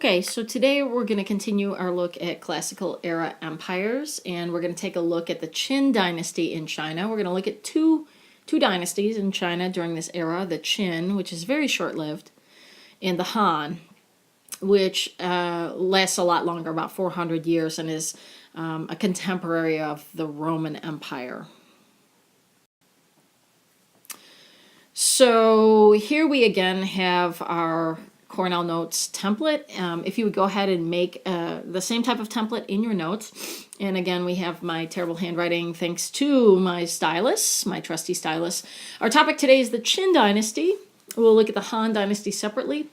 Okay, so today we're going to continue our look at classical era empires, and we're going to take a look at the Qin Dynasty in China. We're going to look at two dynasties in China during this era, the Qin, which is very short-lived, and the Han, which lasts a lot longer, about 400 years, and is a contemporary of the Roman Empire. So here we again have our Cornell Notes template. If you would go ahead and make the same type of template in your notes. And again, we have my terrible handwriting thanks to my stylus, my trusty stylus. Our topic today is the Qin Dynasty. We'll look at the Han Dynasty separately.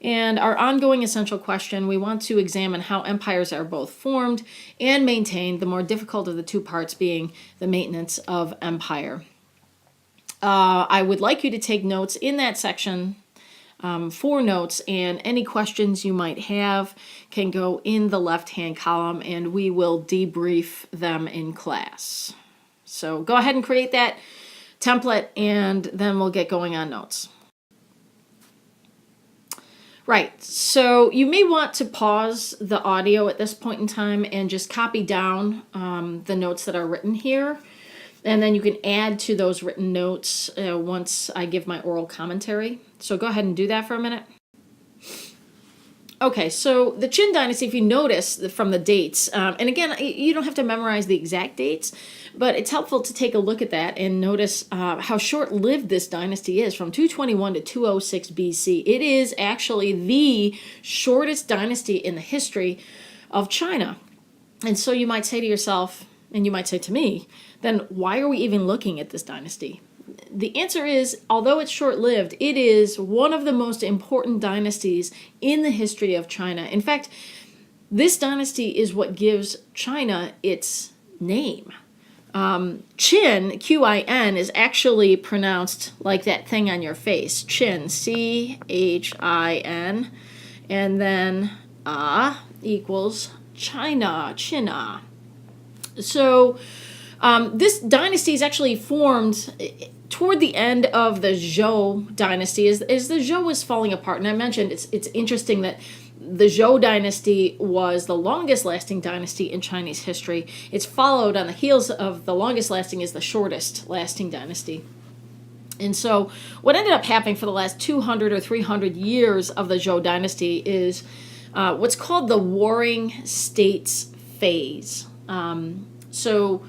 And our ongoing essential question, we want to examine how empires are both formed and maintained, the more difficult of the two parts being the maintenance of empire. I would like you to take notes in that section for notes, and any questions you might have can go in the left-hand column, and we will debrief them in class. So go ahead and create that template, and then we'll get going on notes. Right, so you may want to pause the audio at this point in time and just copy down the notes that are written here. And then you can add to those written notes once I give my oral commentary. So go ahead and do that for a minute. Okay, so the Qin Dynasty, if you notice from the dates, and again, you don't have to memorize the exact dates, but it's helpful to take a look at that and notice how short-lived this dynasty is, from 221 to 206 BC. It is actually the shortest dynasty in the history of China. And so you might say to yourself, and you might say to me, then why are we even looking at this dynasty? The answer is, although it's short-lived, it is one of the most important dynasties in the history of China. In fact, this dynasty is what gives China its name. Qin, Q-I-N, is actually pronounced like that thing on your face. Qin, C-H-I-N, and then equals China, China. So this dynasty is actually formed toward the end of the Zhou dynasty, as the Zhou was falling apart. And I mentioned it's interesting that the Zhou dynasty was the longest lasting dynasty in Chinese history. It's followed on the heels of the longest lasting is the shortest lasting dynasty. And so what ended up happening for the last 200 or 300 years of the Zhou dynasty is what's called the Warring States phase. So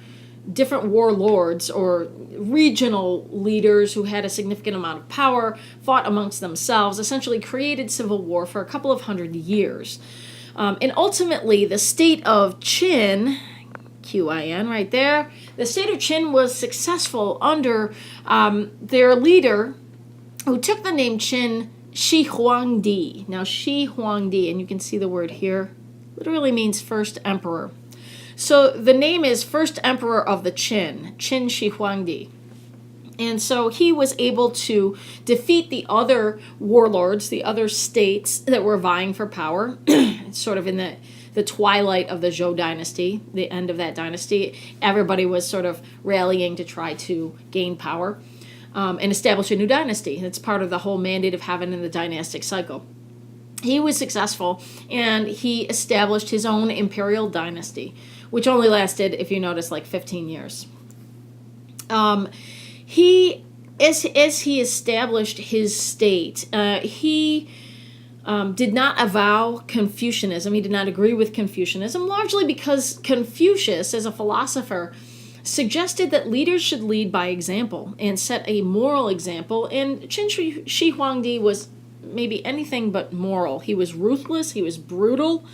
different warlords or regional leaders who had a significant amount of power fought amongst themselves, essentially created civil war for a couple of hundred years. And ultimately, the state of Qin, Q-I-N right there, the state of Qin was successful under their leader who took the name Qin, Shi Huangdi. Now, Shi Huangdi, and you can see the word here, literally means first emperor. So the name is First Emperor of the Qin, Qin Shi Huangdi. And so he was able to defeat the other warlords, the other states that were vying for power, sort of in the twilight of the Zhou dynasty, the end of that dynasty. Everybody was sort of rallying to try to gain power and establish a new dynasty. It's part of the whole mandate of heaven in the dynastic cycle. He was successful, and he established his own imperial dynasty, which only lasted, if you notice, like 15 years. As he established his state, he did not avow Confucianism. He did not agree with Confucianism, largely because Confucius, as a philosopher, suggested that leaders should lead by example and set a moral example, and Qin Shi Huangdi was maybe anything but moral. He was ruthless, he was brutal,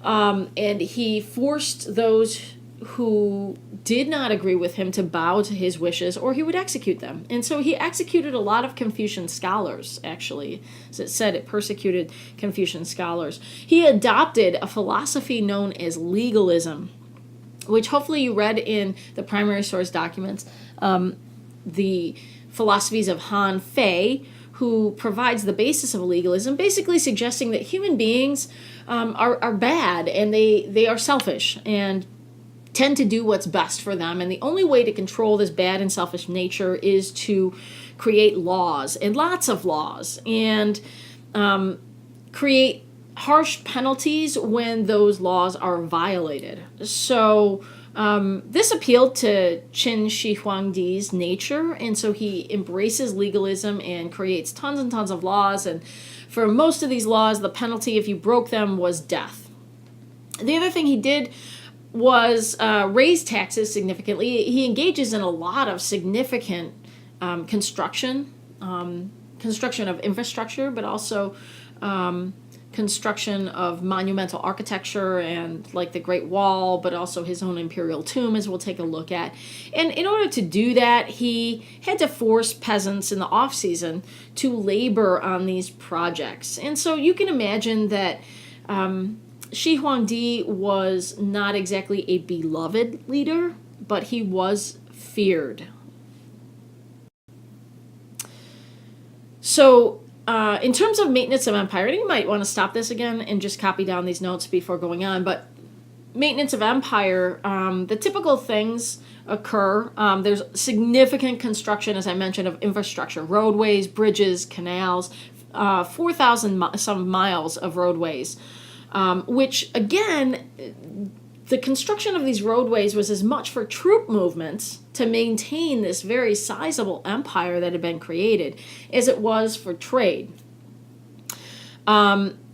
and he forced those who did not agree with him to bow to his wishes, or he would execute them. And so he executed a lot of Confucian scholars, actually. As it said, it persecuted Confucian scholars. He adopted a philosophy known as legalism, which hopefully you read in the primary source documents, the philosophies of Han Fei, who provides the basis of legalism, basically suggesting that human beings are bad, and they are selfish and tend to do what's best for them. And the only way to control this bad and selfish nature is to create laws, and lots of laws, and create harsh penalties when those laws are violated. So this appealed to Qin Shi Huangdi's nature, and so he embraces legalism and creates tons and tons of laws. And for most of these laws, the penalty, if you broke them, was death. The other thing he did was raise taxes significantly. He engages in a lot of significant construction of infrastructure, but also construction of monumental architecture and like the Great Wall, but also his own imperial tomb, as we'll take a look at. And in order to do that, he had to force peasants in the off-season to labor on these projects. And so you can imagine that Shi Huangdi was not exactly a beloved leader, but he was feared. So in terms of maintenance of empire, and you might want to stop this again and just copy down these notes before going on, but maintenance of empire, the typical things occur. There's significant construction, as I mentioned, of infrastructure, roadways, bridges, canals, 4,000 some miles of roadways, which again, the construction of these roadways was as much for troop movements to maintain this very sizable empire that had been created as it was for trade.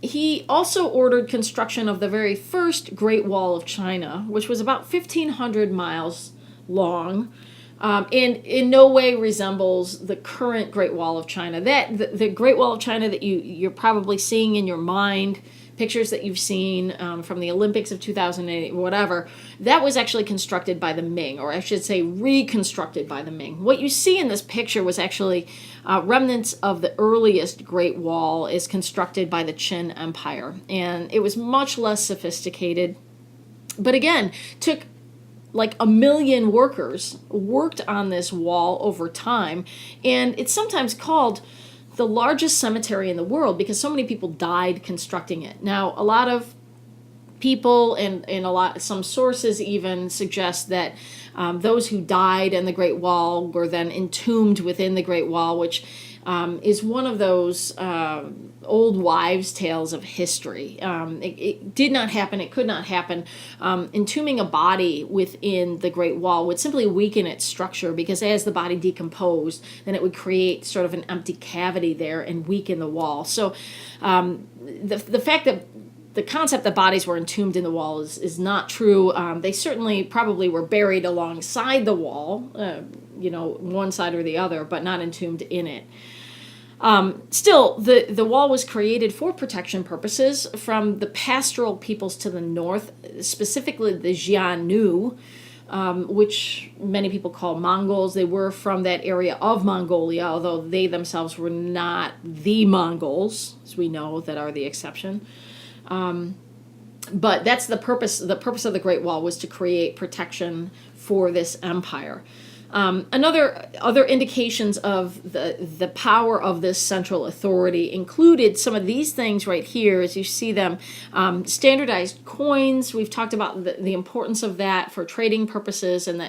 He also ordered construction of the very first Great Wall of China, which was about 1,500 miles long, and in no way resembles the current Great Wall of China. The Great Wall of China that you're probably seeing in your mind, pictures that you've seen from the Olympics of 2008, whatever, that was actually constructed by the Ming, or I should say reconstructed by the Ming. What you see in this picture was actually remnants of the earliest Great Wall is constructed by the Qin Empire, and it was much less sophisticated, but again, took like 1 million workers worked on this wall over time, and it's sometimes called the largest cemetery in the world because so many people died constructing it. Now, a lot of people and some sources even suggest that those who died in the Great Wall were then entombed within the Great Wall, which is one of those old wives' tales of history. It did not happen. It could not happen. Entombing a body within the Great Wall would simply weaken its structure because as the body decomposed, then it would create sort of an empty cavity there and weaken the wall. So the fact that the concept that bodies were entombed in the wall is not true. They certainly probably were buried alongside the wall, one side or the other, but not entombed in it. Still, the wall was created for protection purposes from the pastoral peoples to the north, specifically the Xiongnu, which many people call Mongols. They were from that area of Mongolia, although they themselves were not the Mongols, as we know, that are the exception. But that's the purpose. The purpose of the Great Wall was to create protection for this empire. Other indications of the power of this central authority included some of these things right here, as you see them. Standardized coins. We've talked about the importance of that for trading purposes, and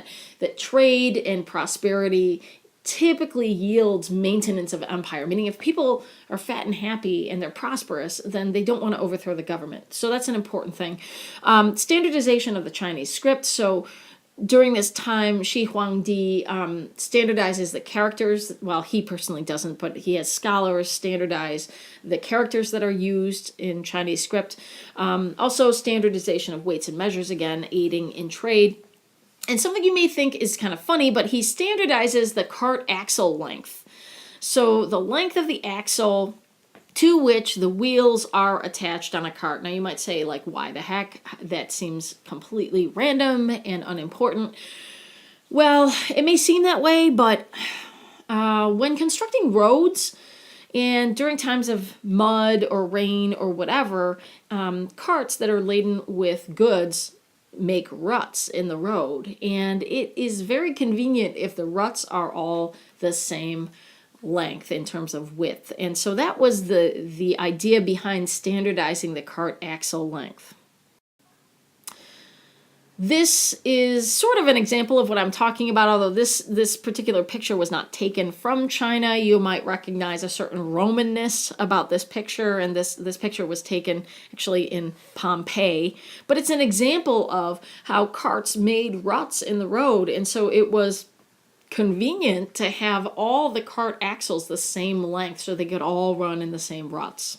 that trade and prosperity typically yields maintenance of empire, meaning if people are fat and happy and they're prosperous, then they don't want to overthrow the government. So that's an important thing. Standardization of the Chinese script. So during this time, Shi Huangdi standardizes the characters. Well, he personally doesn't, but he has scholars standardize the characters that are used in Chinese script. Also, standardization of weights and measures, again, aiding in trade. And something you may think is kind of funny, but he standardizes the cart axle length. So the length of the axle to which the wheels are attached on a cart. Now you might say, like, why the heck? That seems completely random and unimportant. Well, it may seem that way, but when constructing roads and during times of mud or rain or whatever, carts that are laden with goods make ruts in the road, and it is very convenient if the ruts are all the same length in terms of width. And so that was the idea behind standardizing the cart axle length. This is sort of an example of what I'm talking about, although this particular picture was not taken from China. You might recognize a certain Romanness about this picture, and this picture was taken actually in Pompeii. But it's an example of how carts made ruts in the road, and so it was convenient to have all the cart axles the same length so they could all run in the same ruts.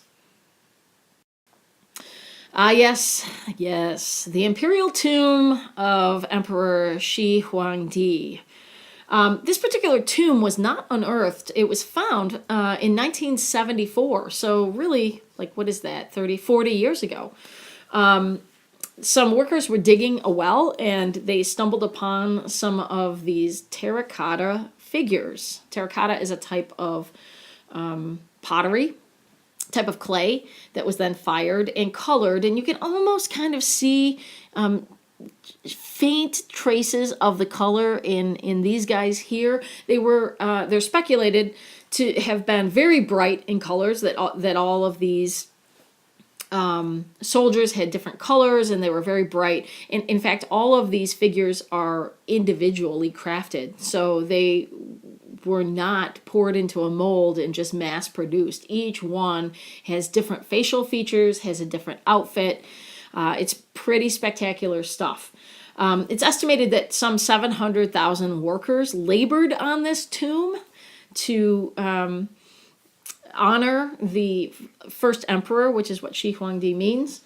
Ah, yes, yes, the imperial tomb of Emperor Shi Huangdi. This particular tomb was not unearthed. It was found in 1974, so really, like, what is that, 30, 40 years ago. Some workers were digging a well, and they stumbled upon some of these terracotta figures. Terracotta is a type of pottery, type of clay that was then fired and colored, and you can almost kind of see faint traces of the color in these guys here. They're speculated to have been very bright in colors, that all of these soldiers had different colors and they were very bright. And in fact, all of these figures are individually crafted, so they were not poured into a mold and just mass produced. Each one has different facial features, has a different outfit. It's pretty spectacular stuff. It's estimated that some 700,000 workers labored on this tomb to honor the first emperor, which is what Shi Huangdi means.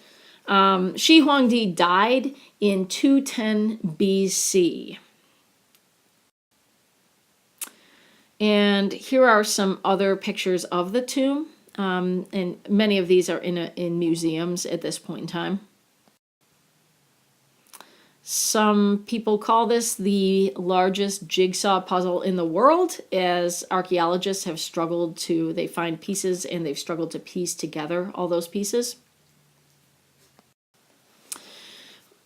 Shi Huangdi died in 210 BC. And here are some other pictures of the tomb, and many of these are in museums at this point in time. Some people call this the largest jigsaw puzzle in the world, as archaeologists have struggled to, they find pieces and they've struggled to piece together all those pieces.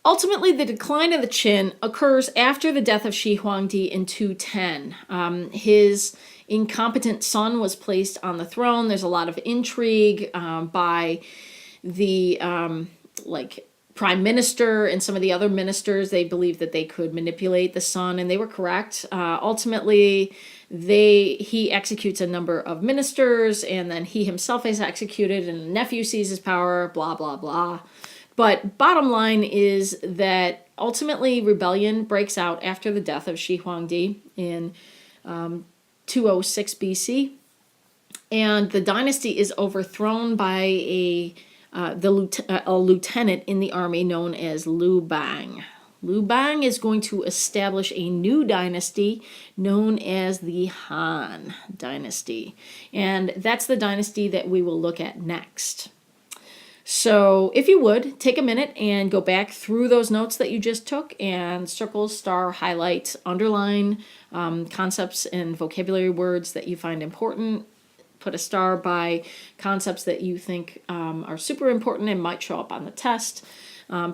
Ultimately, the decline of the Qin occurs after the death of Shi Huangdi in 210. His incompetent son was placed on the throne. There's a lot of intrigue by the prime minister and some of the other ministers. They believed that they could manipulate the son, and they were correct. Ultimately, he executes a number of ministers, and then he himself is executed, and the nephew seizes power, blah, blah, blah. But bottom line is that ultimately rebellion breaks out after the death of Shi Huangdi in 206 BC. And the dynasty is overthrown by a lieutenant in the army known as Liu Bang. Liu Bang is going to establish a new dynasty known as the Han Dynasty. And that's the dynasty that we will look at next. So if you would, take a minute and go back through those notes that you just took and circle, star, highlight, underline concepts and vocabulary words that you find important. Put a star by concepts that you think are super important and might show up on the test.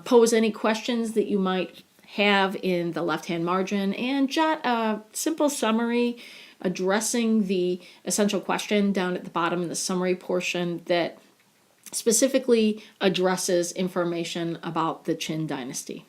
Pose any questions that you might have in the left-hand margin, and jot a simple summary addressing the essential question down at the bottom in the summary portion that specifically addresses information about the Qin Dynasty.